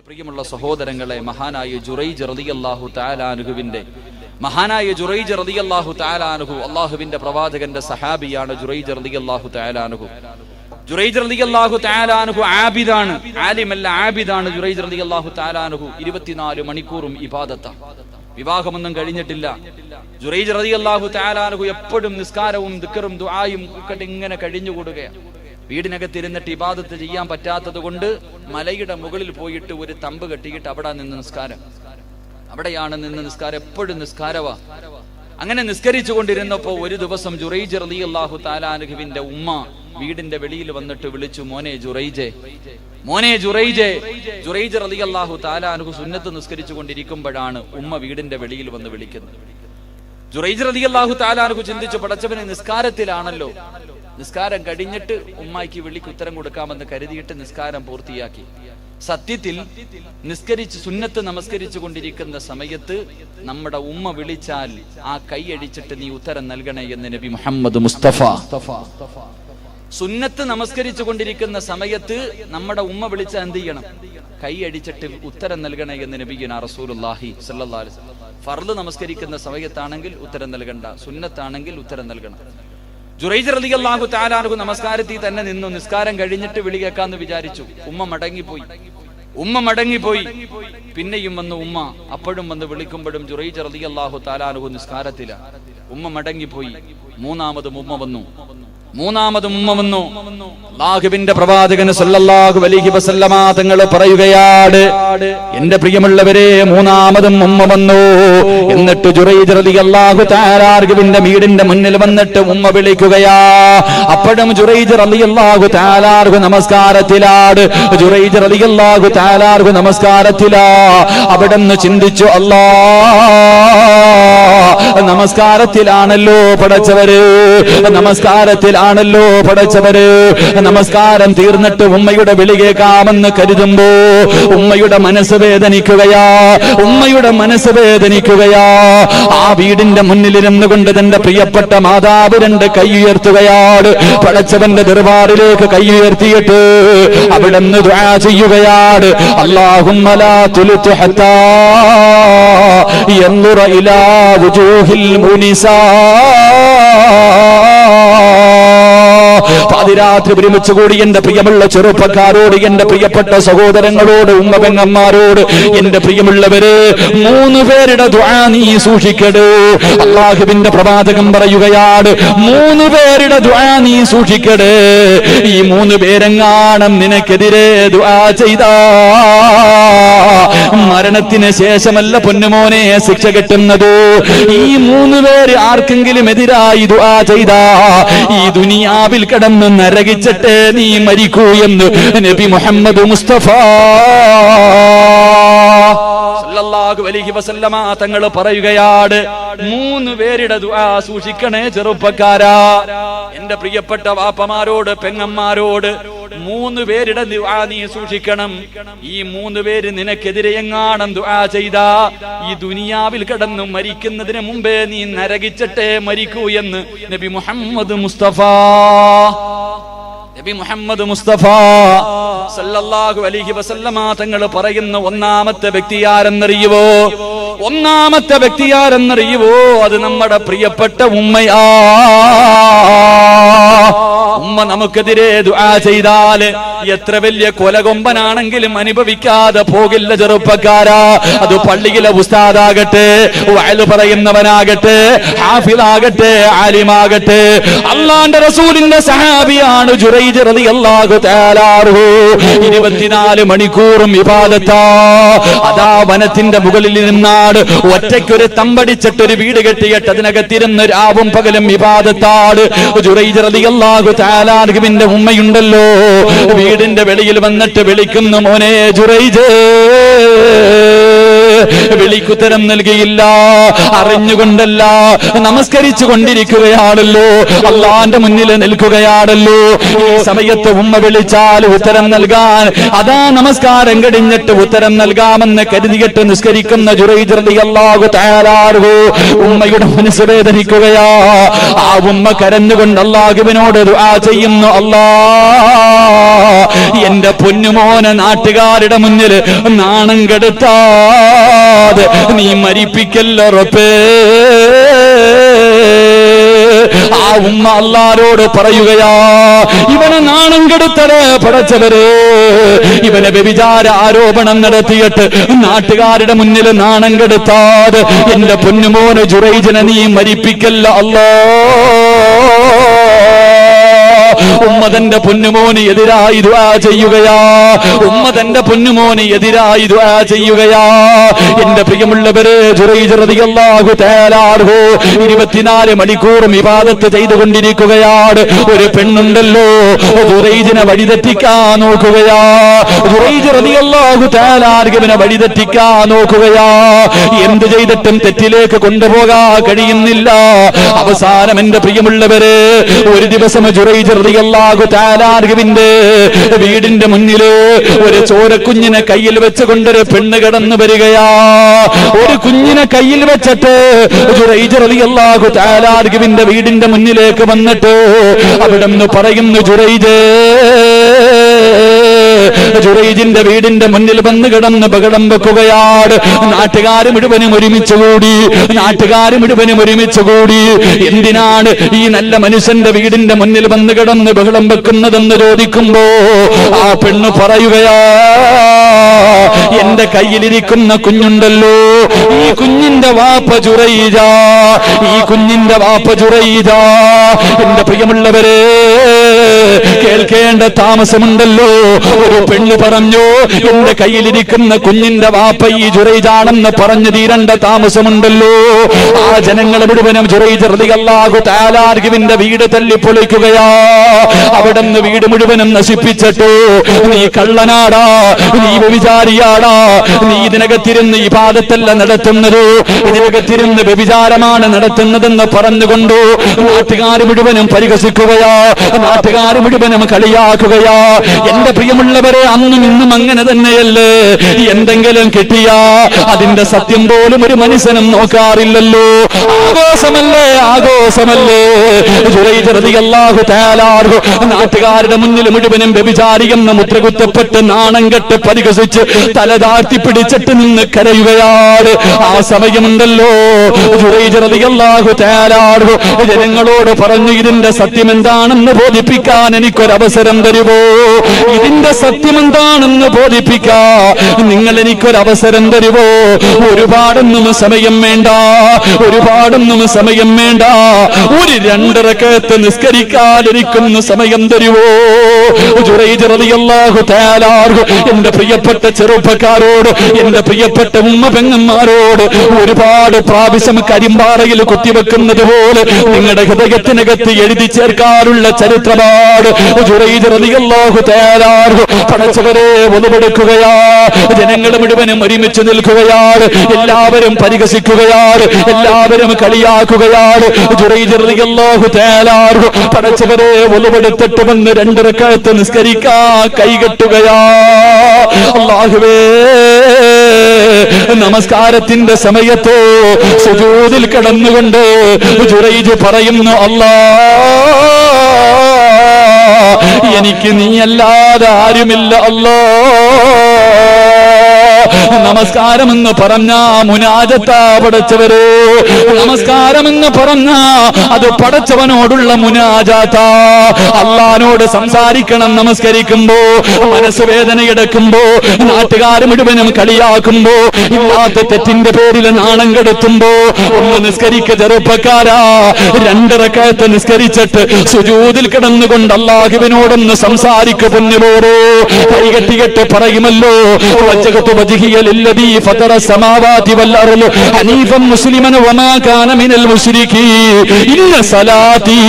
പ്രിയമുള്ള സഹോദരങ്ങളെ, മഹാനായ ജുറൈജ് റളിയല്ലാഹു തആല അൻഹുവിന്റെ അല്ലാഹുവിന്റെ പ്രവാചകന്റെ സഹാബിയാണ് ജുറൈജ് റളിയല്ലാഹു തആല അൻഹു. ജുറൈജ് റളിയല്ലാഹു തആല അൻഹു ആബിദാണ്, ആലിമല്ല ആബിദാണ്. ജുറൈജ് റളിയല്ലാഹു തആല അൻഹു 24 മണിക്കൂറും ഇബാദത്ത. വിവാഹമൊന്നും കഴിഞ്ഞിട്ടില്ല. ജുറൈജ് റളിയല്ലാഹു തആല അൻഹു എപ്പോഴും നിസ്കാരവും ദിക്റും ദുആയും ഒക്കെ ഇങ്ങനെ കഴിഞ്ഞുകൂടുകയാണ്. വീടിനകത്തിരുന്നിട്ട് ഇബാദത്ത് ചെയ്യാൻ പറ്റാത്തത് കൊണ്ട് മലയുടെ മുകളിൽ പോയിട്ട് ഒരു തമ്പ് കെട്ടിയിട്ട് അവിടെ നിന്ന് നിസ്കാരം, അവിടെയാണ് നിന്ന് നിസ്കാരം, എപ്പോഴും നിസ്കാരവാ. അങ്ങനെ നിസ്കരിച്ചു കൊണ്ടിരുന്നപ്പോ ഒരു ദിവസം ജുറൈജ് റളിയല്ലാഹു തആല അൻഹുവിന്റെ ഉമ്മ വീടിന്റെ വെളിയിൽ വന്നിട്ട് വിളിച്ചു, മോനെ ജുറൈജേ, മോനെ ജുറൈജേ. ജുറൈജ് റളിയല്ലാഹു തആല അൻഹു സുന്നത്ത് നിസ്കരിച്ചു കൊണ്ടിരിക്കുമ്പോഴാണ് ഉമ്മ വീടിന്റെ വെളിയിൽ വന്ന് വിളിക്കുന്നത്. ജുറൈജ് റളിയല്ലാഹു തആല അൻഹു ചിന്തിച്ചു, പടച്ചവനെ നിസ്കാരത്തിലാണല്ലോ, നിസ്കാരം കഴിഞ്ഞിട്ട് ഉമ്മായിക്ക് വിളിക്ക് ഉത്തരം കൊടുക്കാമെന്ന് കരുതിയിട്ട് നിസ്കാരം പൂർത്തിയാക്കി. സത്യത്തിൽ നിസ്കരിച്ച് സുന്നത്ത് നമസ്കരിച്ചു കൊണ്ടിരിക്കുന്ന സമയത്ത് നമ്മുടെ ഉമ്മ വിളിച്ചാൽ ആ കൈയടിച്ചിട്ട് നീ ഉത്തരം നൽകണേ എന്ന് നബി മുഹമ്മദ് മുസ്തഫ. സുന്നത്ത് നമസ്കരിച്ചു കൊണ്ടിരിക്കുന്ന സമയത്ത് നമ്മുടെ ഉമ്മ വിളിച്ചാൽ എന്ത് ചെയ്യണം? കൈയടിച്ചിട്ട് ഉത്തരം നൽകണേ എന്ന് നബിയുനാ റസൂലുള്ളാഹി സ്വല്ലല്ലാഹു അലൈഹി വസല്ലം. ഫർള് നമസ്കരിക്കുന്ന സമയത്താണെങ്കിൽ ഉത്തരം നൽകണ്ട, സുന്നത്താണെങ്കിൽ ഉത്തരം നൽകണം. ജുറൈജ് റളിയല്ലാഹു തആല അൻഹു നമസ്കാരത്തിൽ തന്നെ നിന്നു. നിസ്കാരം കഴിഞ്ഞിട്ട് വിളി കേൾക്കാന്ന് വിചാരിച്ചു. ഉമ്മ മടങ്ങിപ്പോയി. പിന്നെയും വന്നു ഉമ്മ. അപ്പോഴും വന്ന് വിളിക്കുമ്പോഴും ജുറൈജ് റളിയല്ലാഹു തആല അൻഹു നിസ്കാരത്തിലാ. ഉമ്മ മടങ്ങിപ്പോയി. മൂന്നാമതും ഉമ്മ വന്നു. അല്ലാഹുവിന്റെ പ്രവാചകൻ സല്ലല്ലാഹു അലൈഹി വസല്ലമ തങ്ങൾ പറയുകയാണ്, എന്റെ പ്രിയമുള്ളവരെ, മൂന്നാമതും ഉമ്മ വന്നു. എന്നിട്ട് ജുറൈജ് റളിയല്ലാഹു തആല അൻഹുവിന്റെ വീടിന്റെ മുന്നിൽ വന്നിട്ട് ഉമ്മ വിളിക്കുകയാ. അപ്പോഴും ജുറൈജ് റളിയല്ലാഹു തആല അൻഹു നമസ്കാരത്തിലാണ്. ജുറൈജ് റളിയല്ലാഹു തആല അൻഹു നമസ്കാരത്തിലാ. അവിടുന്ന് ചിന്തിച്ചു, അല്ലാഹ് നമസ്കാരത്തിലാണല്ലോ പടച്ചവര്, നമസ്കാരം തീർന്നിട്ട് ഉമ്മയുടെ വിളി കേൾക്കാമെന്ന് കരുതുമ്പോ ഉമ്മയുടെ മനസ്സ് വേദനിക്കുകയാ. ആ വീടിന്റെ മുന്നിലിരുന്നു കൊണ്ട് തന്റെ പ്രിയപ്പെട്ട മാതാവ് 2 കൈ ഉയർത്തുകയാണ്. പടച്ചവന്റെ ദർബാറിലേക്ക് കൈ ഉയർത്തിയിട്ട് അവിടുന്ന് ദുആ ചെയ്യുകയാണ്, അല്ലാഹുമ്മ ലാ തുൽതു ഹത്താ യൻദുറ ഇലാ വുജൂഹിൽ മുനിസാ. പാതിരാത്രി ഒരുമിച്ച് കൂടി എന്റെ പ്രിയമുള്ള ചെറുപ്പക്കാരോട്, എന്റെ പ്രിയപ്പെട്ട സഹോദരങ്ങളോട്, ഉമ്മ പെങ്ങന്മാരോട്, എന്റെ പ്രിയമുള്ളവര്, 3 പേരുടെ ദുആ നീ സൂക്ഷിക്കടൂ. അല്ലാഹുവിന്റെ പ്രവാചകൻ പറയുകയാണ്, 3 പേരുടെ ദുആ നീ സൂക്ഷിക്കടേ. ഈ 3 പേരെങ്ങാനും നിനക്കെതിരെ ദുആ ചെയ്താ മരണത്തിന് ശേഷമല്ല പൊന്നുമോനെ ശിക്ഷ കിട്ടുന്നത്. ഈ 3 പേര് ആർക്കെങ്കിലും എതിരായി ദുആ ചെയ്താ ഈ ദുനിയാവിൽ കിടന്ന് നരകിച്ചിട്ട് നീ മരിക്കൂ എന്ന് നബി മുഹമ്മദ് മുസ്തഫ സല്ലല്ലാഹു അലൈഹി വസല്ലമ തങ്ങൾ പറയുകയാണ്, 3 പേരുടെ ദുആ സൂക്ഷിക്കണേ ചെറുപ്പക്കാരാ. എന്റെ പ്രിയപ്പെട്ട വാപ്പമാരോട്, പെങ്ങന്മാരോട്, 3 പേരുടെ ദുആ നീ സൂക്ഷിക്കണം. ഈ 3 പേര് നിനക്കെതിരെ എങ്ങാനും ദുആ ചെയ്താ ഈ ദുനിയാവിൽ കിടന്നു മരിക്കുന്നതിന് മുമ്പേ നീ നരകിച്ചിട്ടേ മരിക്കൂ എന്ന് നബി മുഹമ്മദ് മുസ്തഫ സല്ലല്ലാഹു അലൈഹി വസല്ലമ തങ്ങൾ പറയുന്ന ഒന്നാമത്തെ വ്യക്തി ആരെന്നറിയുവോ? അത് നമ്മുടെ പ്രിയപ്പെട്ട ഉമ്മയാ. ഉമ്മ നമുക്കെതിരെ ദുആ ചെയ്താല് എത്ര വലിയ കൊലകൊമ്പനാണെങ്കിലും അനുഭവിക്കാതെ പോകില്ല ചെറുപ്പക്കാരാ. അത് പള്ളിയിലെ ഉസ്താദാകട്ടെ, വഅല് പറയുന്നവനാകട്ടെ, ഹാഫിളാകട്ടെ, ആലിമാകട്ടെ, അല്ലാഹുവിന്റെ റസൂലിന്റെ സഹാബിയാണ് ജുറൈജ് റളിയല്ലാഹു തആല അൻഹു. 24 മണിക്കൂറും ഇബാദത്താ. അതാ വനത്തിന്റെ മുകളിൽ നിന്നാണ് ഒറ്റയ്ക്കൊരു തമ്പടിച്ചിട്ടൊരു വീട് കെട്ടിയിട്ട് അതിനകത്തിരുന്ന് രാവും പകലും ഇബാദത്താണ്. ജുറൈജ് റളിയല്ലാഹു തആല അൻഹുവിന്റെ ഉമ്മയുണ്ടല്ലോ, വീടിന്റെ വെളിയിൽ വന്നിട്ട് വിളിക്കുന്നു, മോനെ ജുറൈജ്. വിളിക്കുത്തരം നൽകിയില്ല. അറിഞ്ഞുകൊണ്ടല്ല, നമസ്കരിച്ചു കൊണ്ടിരിക്കുകയാണല്ലോ, അല്ലാഹുവിന്റെ മുന്നിൽ നിൽക്കുകയാണല്ലോ. ഈ സമയത്ത് ഉമ്മ വിളിച്ചാൽ ഉത്തരം നൽകാൻ, അതാ നമസ്കാരം കഴിഞ്ഞിട്ട് ഉത്തരം നൽകാമെന്ന് കരുതിയിട്ട് നിസ്കരിക്കുന്ന ജുറൈജ് റളിയല്ലാഹു തആല അൻഹു ഉമ്മയുടെ മനസ്സ് വേദനിക്കുകയാ. ആ ഉമ്മ കരഞ്ഞുകൊണ്ട് അല്ലാഹുവിനോട് ദുആ ചെയ്യുന്നു, അല്ലാ എന്റെ പൊന്നുമോനെ നാട്ടുകാരുടെ മുന്നിൽ നാണം കെടുത്താതെ നീ മരിപ്പിക്കല്ല റബ്ബേ. ആ ഉമ്മ അല്ലാഹുവോട് പറയുകയാ, ഇവനെ നാണം കെടുത്തലേ പടച്ചവരെ, ഇവനെ വ്യഭിചാര ആരോപണം നടത്തിയിട്ട് നാട്ടുകാരുടെ മുന്നിൽ നാണം കെടുത്താതെ എന്റെ പൊന്നുമോനെ ജുറൈജിനെ നീ മരിപ്പിക്കല്ല അല്ലാ. ഉമ്മ തന്റെ പൊന്നുമോന് എതിരായി ദുആ ചെയ്യുകയാ, ഉമ്മ തന്റെ പൊന്നുമോന് എതിരായി ദുആ ചെയ്യുകയാ. എന്റെ പ്രിയമുള്ളവരെ, ജുറൈജ് റളിയല്ലാഹു തആല അൻഹു 24 മണിക്കൂറും ഇബാദത്ത് ചെയ്തുകൊണ്ടിരിക്കുകയാണ്. ഒരു പെണ്ണുണ്ടല്ലോ ജുറൈജിനെ വഴിതെറ്റിക്കാൻ നോക്കുകയാ, ജുറൈജ് റളിയല്ലാഹു തആല അൻഹുവിനെ വഴിതെറ്റിക്കാൻ നോക്കുകയാ. എന്ത് ചെയ്തിട്ടും തെറ്റിലേക്ക് കൊണ്ടുപോകാൻ കഴിയുന്നില്ല. അവസാനം എന്റെ പ്രിയമുള്ളവരെ, ഒരു ദിവസം ജുറൈജ് റളിയല്ലാഹു തആല അൻഹുവിന്റെ വീടിന്റെ മുന്നില് ഒരു ചോരക്കുഞ്ഞിനെ കയ്യിൽ വെച്ചുകൊണ്ടൊരു പെണ്ണ് കടന്നു വരികയാ. ഒരു കുഞ്ഞിനെ കയ്യിൽ വെച്ചിട്ട് ജുറൈജ് റളിയല്ലാഹു തആല അൻഹുവിന്റെ വീടിന്റെ മുന്നിലേക്ക് വന്നിട്ട് അവിടുന്ന് പറയുന്നു, ജുറൈജിന്റെ വീടിന്റെ മുന്നിൽ വന്ന് കിടന്ന് ബഹളം വെക്കുകയാണ്. നാട്ടുകാർ മുഴുവനും ഒരുമിച്ച് കൂടി എന്തിനാണ് ഈ നല്ല മനുഷ്യന്റെ വീടിന്റെ മുന്നിൽ വന്ന് കിടന്ന് ബഹളം വെക്കുന്നതെന്ന് ചോദിക്കുമ്പോ ആ പെണ്ണ് പറയുകയാ, എന്റെ കയ്യിലിരിക്കുന്ന കുഞ്ഞുണ്ടല്ലോ, ഈ കുഞ്ഞിന്റെ വാപ്പ ജുറൈജാ, ഈ കുഞ്ഞിന്റെ വാപ്പ ജുറൈജാ. എന്റെ പ്രിയമുള്ളവരെ, കേൾക്കേണ്ട താമസമുണ്ടല്ലോ. ഒരു പെണ്ണ് പറഞ്ഞു, എന്റെ കയ്യിലിരിക്കുന്ന കുഞ്ഞിന്റെ വാപ്പ ഈ ജുറൈജാണെന്ന് പറഞ്ഞു തീരേണ്ട താമസമുണ്ടല്ലോ. ആ ജനങ്ങൾ മുഴുവനും ജുറൈജ് റളിയല്ലാഹു തആല അൻഹുവിന്റെ വീട് തല്ലിപ്പൊളിക്കുകയാ. അവിടുന്ന് വീട് മുഴുവനും നശിപ്പിച്ചിട്ടു, നീ കള്ളനാടാ, നീ വ്യഭിചാരിയാടാ, നീ ഇതിനകത്തിരുന്ന് ഇബാദത്തല്ല നടത്തുന്നത്, ഇതിനകത്തിരുന്ന് വ്യഭിചാരമാണ് നടത്തുന്നതെന്ന് പറഞ്ഞുകൊണ്ടു നാട്ടുകാർ മുഴുവനും പരിഹസിക്കുകയാ, നാട്ടുകാർ മുഴുവനും കളിയാക്കുകയാ. എന്റെ പ്രിയമുള്ളവരെ, അന്നും ഇന്നും അങ്ങനെ തന്നെയല്ലേ? എന്തെങ്കിലും കിട്ടിയാ അതിന്റെ സത്യം പോലും ഒരു മനുഷ്യനും നോക്കാറില്ലല്ലോ. ആഘോഷമല്ലേ ജുറൈജ് റളിയല്ലാഹു തആല അൻഹു നാട്ടുകാരുടെ മുന്നിൽ മുഴുവനും വ്യഭിചാരിയെന്ന് മുദ്രകുത്തപ്പെട്ട് നാണം കെട്ട് പരിഹസിച്ച് തല താഴ്ത്തി പിടിച്ചിട്ട് നിന്ന് കരയുകയാണ്. ആ സമയമുണ്ടല്ലോ ജുറൈജ് റളിയല്ലാഹു തആല അൻഹു ജനങ്ങളോട് പറഞ്ഞു, ഇതിന്റെ സത്യം എന്താണെന്ന് ബോധിപ്പിക്കാൻ എനിക്കൊരവസരം തരുമോ? ഇതിന്റെ സത്യം എന്താണെന്ന് ബോധിപ്പിക്കാ നിങ്ങൾ എനിക്കൊരവസരം തരുമോ? ഒരുപാടൊന്നും സമയം വേണ്ട, ഒരു 2 റക്അത്ത് നിസ്കരിക്കാൻ എനിക്കൊന്ന് സമയം തരുമോ? ജുറൈജ് റളിയല്ലാഹു തആല അൻഹു എന്റെ പ്രിയപ്പെട്ട ചെറുപ്പക്കാരോട്, എന്റെ പ്രിയപ്പെട്ട ഉമ്മ പെങ്ങന്മാരോട് ഒരുപാട് പ്രാവശ്യം കരിമ്പാറയിൽ കുത്തിവെക്കുന്നത് പോലെ നിങ്ങളുടെ ഹൃദയത്തിനകത്ത് എഴുതി ചേർക്കാനുള്ള ചരിത്രമാണ് ജുറൈജ് റളിയല്ലാഹു തആല അൻഹു. പടച്ചവരെ, ഒന്നുപെടുക്കുകയാ, ജനങ്ങൾ മുഴുവനും ഒരുമിച്ച് നിൽക്കുകയാണ്, എല്ലാവരും പരിഹസിക്കുകയാണ്, എല്ലാവരും കളിയാക്കുകയാണ്. ജുറൈജ് റളിയല്ലാഹു തആല അൻഹു പടച്ചവരെ ഒന്നുപെടുത്തിട്ട് വന്ന് 2 റക്അത്ത് നിസ്കരിക്കാൻ കൈകെട്ടുകയാ. അല്ലാഹുവേ, നമസ്കാരത്തിന്റെ സമയത്തോ സുജൂദിൽ കിടന്നുകൊണ്ട് ജുറൈജ് പറയുന്നു, അല്ലാ, എനിക്ക് നീയല്ലാതെ ആരുമില്ല അല്ലാ. നമസ്കാരമെന്ന് പറഞ്ഞ മുനാജത്താ പടച്ചവരെ, നമസ്കാരമെന്ന് പറഞ്ഞ അത് പടച്ചവനോടുള്ള മുനാജാത്താ. അള്ളാനോട് സംസാരിക്കണം. നമസ്കരിക്കുമ്പോ മനസ്സ് വേദനയെടുക്കുമ്പോ, നാട്ടുകാർ മുഴുവനും കളിയാക്കുമ്പോ, ഇല്ലാത്ത തെറ്റിന്റെ പേരിൽ നാണം കെടുത്തുമ്പോ ഒന്ന് നിസ്കരിക്ക ചെറുപ്പക്കാരാ. 2 റക്അത്ത് നിസ്കരിച്ചിട്ട് സുജൂദിൽ കിടന്നുകൊണ്ട് അല്ലാഹുവിനോടൊന്ന് സംസാരിക്കു പൊന്നുപോരോ. കൈകെട്ടികെട്ട് പറയുമല്ലോ, للذي فطر السماوات والأرض حنيفا مسلما وما كان من المشركين إن صلاتي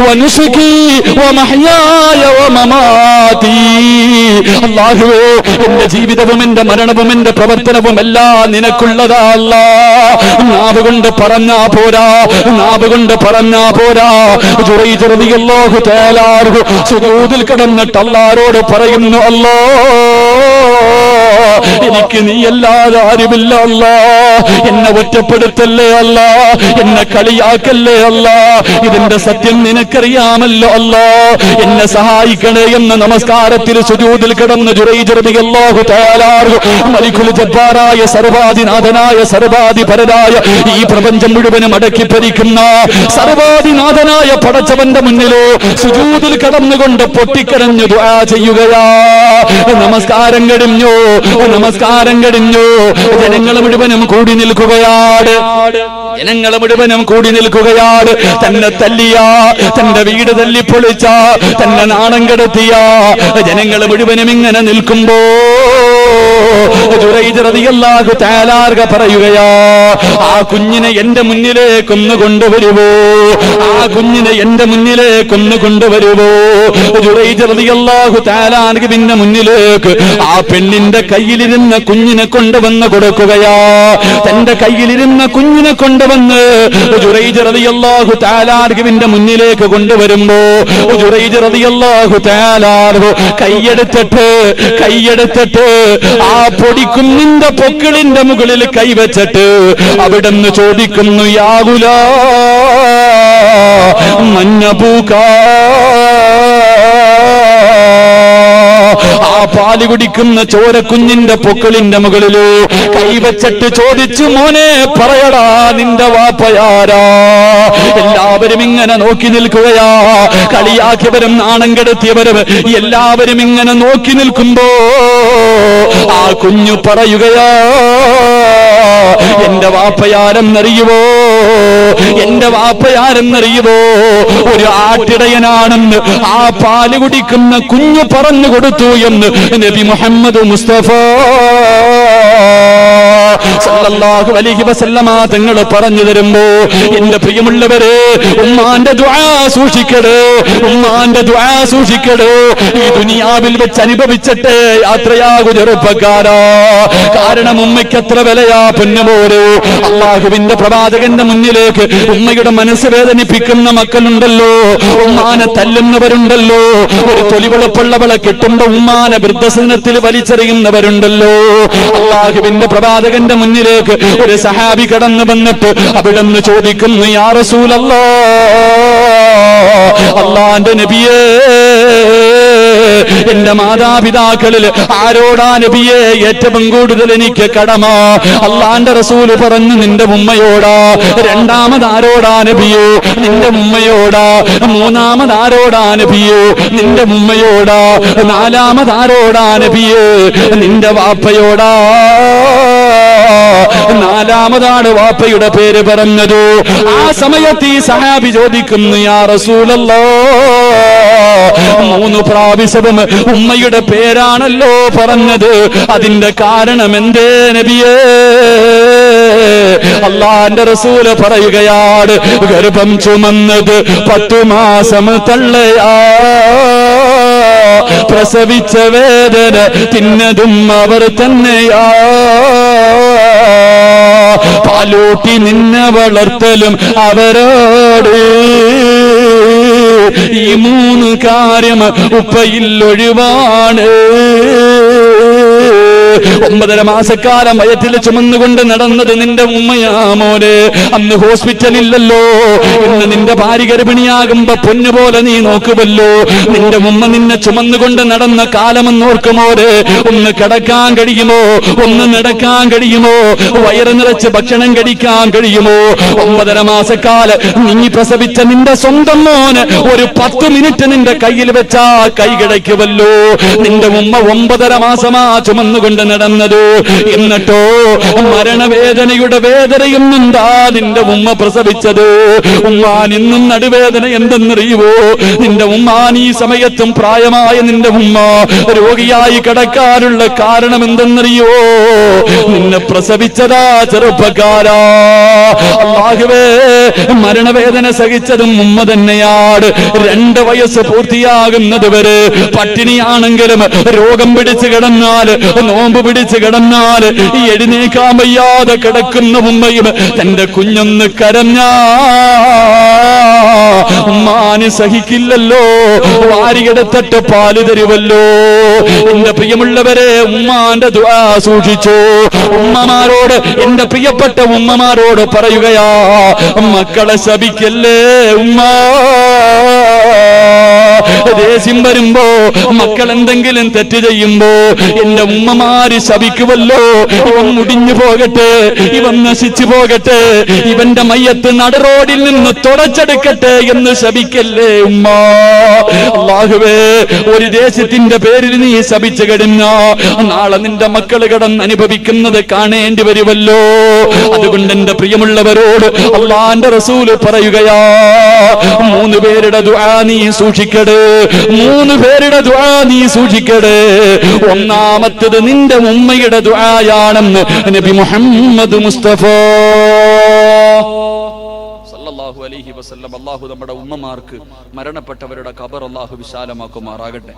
ونسكي ومحياي ومماتي. അല്ലാഹുവേ, എന്റെ ജീവിതവും എന്റെ മരണവും എന്റെ പ്രവർത്തനവും എല്ലാം നിനക്കുള്ളതാ അല്ലാ. നാവ് കൊണ്ട് പറഞ്ഞാ പോരാ. ജുറൈജ് റളിയല്ലാഹു തആല അൻഹു സുജൂദിൽ കിടന്നിട്ട് അല്ലാഹുവോട് പറയുന്നു, അല്ലാ, എനിക്ക് നീയല്ലാതെ ആരുമില്ല അല്ലാ, എന്നെ ഒറ്റപ്പെടുത്തല്ലേ അല്ലാ, എന്നെ കളിയാക്കല്ലേ അല്ലാ, ഇതിന്റെ സത്യം നിനക്കറിയാമല്ലോ അല്ലാ, എന്നെ സഹായിക്കണേ എന്ന് നമസ്കാരത്തിൽ സുജൂദിൽ കിടന്ന് ജുറൈജ് റളിയല്ലാഹു തആല മലിക്കുൽ ജബ്ബാറായ സർവാധിനാഥനായ സർവാധിപരനായ ഈ പ്രപഞ്ചം മുഴുവനും അടക്കി ഭരിക്കുന്ന സർവാധിനാഥനായ പടച്ചവന്റെ മുന്നിലോ സുജൂദിൽ കടന്നുകൊണ്ട് പൊട്ടിക്കരഞ്ഞു ദുആ ചെയ്യുകയാ. നമസ്കാരം കഴിഞ്ഞു, നമസ്കാരം കഴിഞ്ഞു. ജനങ്ങൾ മുഴുവനും കൂടി നിൽക്കുകയാണ്, ജനങ്ങൾ മുഴുവനും കൂടി നിൽക്കുകയാണ്. തന്നെ തല്ലിയ, തന്റെ വീട് തല്ലിപ്പൊളിച്ച, തന്നെ നാണം കെടുത്തിയ ജനങ്ങൾ മുഴുവനും ഇങ്ങനെ നിൽക്കുമ്പോ ജുറൈജ് റളിയല്ലാഹു തആല പറയുകയാ, ആ കുഞ്ഞിനെ എന്റെ മുന്നിലേക്കൊന്ന് കൊണ്ടുവരുവോ, ആ കുഞ്ഞിനെ എന്റെ മുന്നിലേക്കൊന്ന് കൊണ്ടുവരുവോ. ജുറൈജ് റളിയല്ലാഹു തആല പിന്നെ മുന്നിലേക്ക് ആ പെണ്ണിന്റെ കയ്യിലിരുന്ന കുഞ്ഞിനെ കൊണ്ടുവന്ന് കൊടുക്കുകയാ. തന്റെ കയ്യിലിരുന്ന കുഞ്ഞിനെ കൊണ്ടുവന്ന് ജുറൈജ് റളിയല്ലാഹു തആല ന്റെ മുന്നിലേക്ക് കൊണ്ടുവരുമ്പോ ജുറൈജ് റളിയല്ലാഹു തആല കൈയെടുത്തിട്ട് ആ പൊടിക്കുന്നിന്റെ പൊക്കിളിന്റെ മുകളിൽ കൈവച്ചിട്ട് അവിടുന്ന് ചോദിക്കുന്നു, യാ ഗുലാം മന്നബൂകാ. ആ പാല് കുടിക്കുന്ന ചോരക്കുഞ്ഞിന്റെ പൊക്കിളിന്റെ മുകളിലോ കൈവച്ചിട്ട് ചോദിച്ചു, മോനെ പറയടാ നിന്റെ വാപ്പയാരാ. എല്ലാവരും ഇങ്ങനെ നോക്കി നിൽക്കുകയാ, കളിയാക്കിയവരും നാണം കെടുത്തിയവരും എല്ലാവരും ഇങ്ങനെ നോക്കി നിൽക്കുമ്പോ ആ കുഞ്ഞു പറയുകയാ, എന്റെ വാപ്പയാരെന്നറിയുവോ, എന്റെ വാപ്പയാരെന്നറിയുവോ, ഒരു ആട്ടിടയനാണെന്ന് ആ പാല് കുടിക്കുന്ന കുഞ്ഞു പറഞ്ഞു കൊടുത്തു എന്ന് നബി മുഹമ്മദ് മുസ്തഫ സല്ലല്ലാഹു അലൈഹി വസല്ലമ തങ്ങൾ പറഞ്ഞു തരുമ്പോ എന്റെ പ്രിയമുള്ളവരെ, ഉമ്മാന്റെ ദുആ സൂക്ഷിക്കടേ, ഉമ്മാന്റെ ദുആ സൂക്ഷിക്കടേ. ഈ ദുനിയാവിൽ വെച്ച് അനുഭവിച്ചിട്ട് യാത്രയാകു ചെറുപ്പക്കാരാ. കാരണം ഉമ്മയ്ക്ക് എത്ര വിലയാ പൊന്നുപോരോ. അള്ളാഹുവിന്റെ പ്രവാചകന്റെ മുന്നിലേക്ക് ഉമ്മയുടെ മനസ്സ് വേദനിപ്പിക്കുന്ന മക്കളുണ്ടല്ലോ, ഉമ്മാനെ തല്ലുന്നവരുണ്ടല്ലോ, ഒരു തൊലിവെളുപ്പുള്ളവളെ കിട്ടുമ്പോ ഉമ്മാനെ വൃദ്ധസദനത്തിൽ വലിച്ചെറിയുന്നവരുണ്ടല്ലോ. അള്ളാഹുവിന്റെ പ്രവാചകന്റെ മുന്നിലേക്ക് ഒരു സഹാബി കടന്നു വന്നിട്ട് അവിടുന്ന് ചോദിക്കുന്നു, യാ റസൂലല്ലാഹ്, അല്ലാഹുവിന്റെ നബിയേ, എന്റെ മാതാപിതാക്കളിൽ ആരോടാ നബിയെ ഏറ്റവും കൂടുതൽ എനിക്ക് കടമ? അല്ലാഹുവിന്റെ റസൂല് പറഞ്ഞു, നിന്റെ ഉമ്മയോടാ. രണ്ടാമതാരോടാ നബിയോ? നിന്റെ ഉമ്മയോടാ. മൂന്നാമതാരോടാ നബിയോ? നിന്റെ ഉമ്മയോടാ. നാലാമതാരോടാ നബിയോ? നിന്റെ വാപ്പയോടാ. നാലാമതാണ് വാപ്പയുടെ പേര് പറഞ്ഞത്. ആ സമയത്ത് ഈ സഹാബി ചോദിക്കുന്നു, യാ റസൂലല്ലാഹ്, 3 പ്രാവശ്യവും ഉമ്മയുടെ പേരാണല്ലോ പറഞ്ഞത്, അതിന്റെ കാരണം എന്തേ നബിയേ? അല്ലാഹുവിന്റെ റസൂല് പറയുകയാണ്, ഗർഭം ചുമന്നത് 10 മാസം തള്ളയാ, പ്രസവിച്ച വേദന തിന്നതും അവർ തന്നെയാ, പാലൂട്ടി നിന്നെ വളർത്തലും അവരോട്. ഈ 3 കാര്യം ഉപ്പയിൽ ഒഴിവാണ്. 9.5 മാസക്കാലം വയറ്റിൽ ചുമന്നുകൊണ്ട് നടന്നത് നിന്റെ ഉമ്മയാ മോനെ. അന്ന് ഹോസ്പിറ്റലില്ലല്ലോ. ഇന്ന് നിന്റെ ഭാര്യ ഗർഭിണിയാകുമ്പോ പൊന്നുപോലെ നീ നോക്കുമല്ലോ. നിന്റെ ഉമ്മ നിന്നെ ചുമന്നുകൊണ്ട് നടന്ന കാലമെന്ന് ഓർക്കുമോരെ. ഒന്ന് കിടക്കാൻ കഴിയുമോ? ഒന്ന് നടക്കാൻ കഴിയുമോ? വയറ് നിറച്ച് ഭക്ഷണം കഴിക്കാൻ കഴിയുമോ? 9.5 മാസക്കാലം നീ പ്രസവിച്ച നിന്റെ സ്വന്തം മോന് ഒരു 10 മിനിറ്റ് നിന്റെ കയ്യിൽ വെച്ചാ കൈ കിടക്കുമല്ലോ. നിന്റെ ഉമ്മ 9.5 മാസമാ ചുമന്നുകൊണ്ട് നടന്നത്. എന്നിട്ടോ മരണവേദനയുടെ വേദനയും എന്താ നിന്റെ ഉമ്മ പ്രസവിച്ചത്. ഉമ്മാൻ ഇന്നും നടുവേദന എന്തെന്നറിയുവോ? നിന്റെ ഉമ്മാൻ ഈ സമയത്തും പ്രായമായ നിന്റെ ഉമ്മ രോഗിയായി കിടക്കാനുള്ള കാരണം എന്തെന്നറിയുവോ? നിന്നെ പ്രസവിച്ചതാ ചെറുപ്പക്കാരാ. അല്ലാഹുവേ, മരണവേദന സഹിച്ചതും ഉമ്മ തന്നെയാണ്. 2 വയസ്സ് പൂർത്തിയാകുന്നത് വരെ പട്ടിണിയാണെങ്കിലും രോഗം പിടിച്ചു കിടന്നാൽ നോമ്പ് പിടിച്ച് കിടന്നാൽ എഴുന്നേക്കാൻ വയ്യാതെ കിടക്കുന്ന ഉമ്മയും തന്റെ കുഞ്ഞൊന്ന് കരഞ്ഞാ ഉമ്മാന് സഹിക്കില്ലല്ലോ, വാരികെടുത്തിട്ട് പാല് തരുവല്ലോ. എന്റെ പ്രിയമുള്ളവരെ, ഉമ്മാന്റെ ദുആ സൂക്ഷിച്ചു. ഉമ്മമാരോട്, എന്റെ പ്രിയപ്പെട്ട ഉമ്മമാരോട് പറയുകയാ, മക്കളെ ശപിക്കല്ലേ ഉമ്മ. ദേഷ്യം വരുമ്പോ, മക്കൾ എന്തെങ്കിലും തെറ്റ് ചെയ്യുമ്പോ എന്റെ ഉമ്മമാര് ശപിക്കുമല്ലോ, ഇവൻ മുടിഞ്ഞു പോകട്ടെ, ഇവൻ നശിച്ചു പോകട്ടെ, ഇവന്റെ മയ്യത്ത് നടുറോഡിൽ നിന്ന് തുടച്ചെടുക്കട്ടെ എന്ന് ശപിക്കല്ലേ ഉമ്മ. അല്ലാഹുവേ, ഒരു ദേശത്തിന്റെ പേരിൽ നീ ശപിച്ചു കഴിഞ്ഞാ നാളെ നിന്റെ മക്കൾ കിടന്ന് അനുഭവിക്കുന്നത് കാണേണ്ടി വരുമല്ലോ. അതുകൊണ്ട് എന്റെ പ്രിയമുള്ളവരോട് അല്ലാഹുവിന്റെ റസൂല് പറയുകയാ, 3 പേരുടെ ദുആ നീ സൂക്ഷിക്കടേ, 3 പേരുടെ ദുആ നീ സൂക്ഷിക്കടേ. ഒന്നാമത്തേത് നിന്റെ ഉമ്മയുടെ ദുആയാണെന്ന് നബി മുഹമ്മദ് മുസ്തഫ സല്ലല്ലാഹു അലൈഹി വസല്ലം. അല്ലാഹു നമ്മുടെ ഉമ്മമാർക്ക്, മരണപ്പെട്ടവരുടെ ഖബർ അല്ലാഹു വിശാലമാക്കുമാറാകട്ടെ.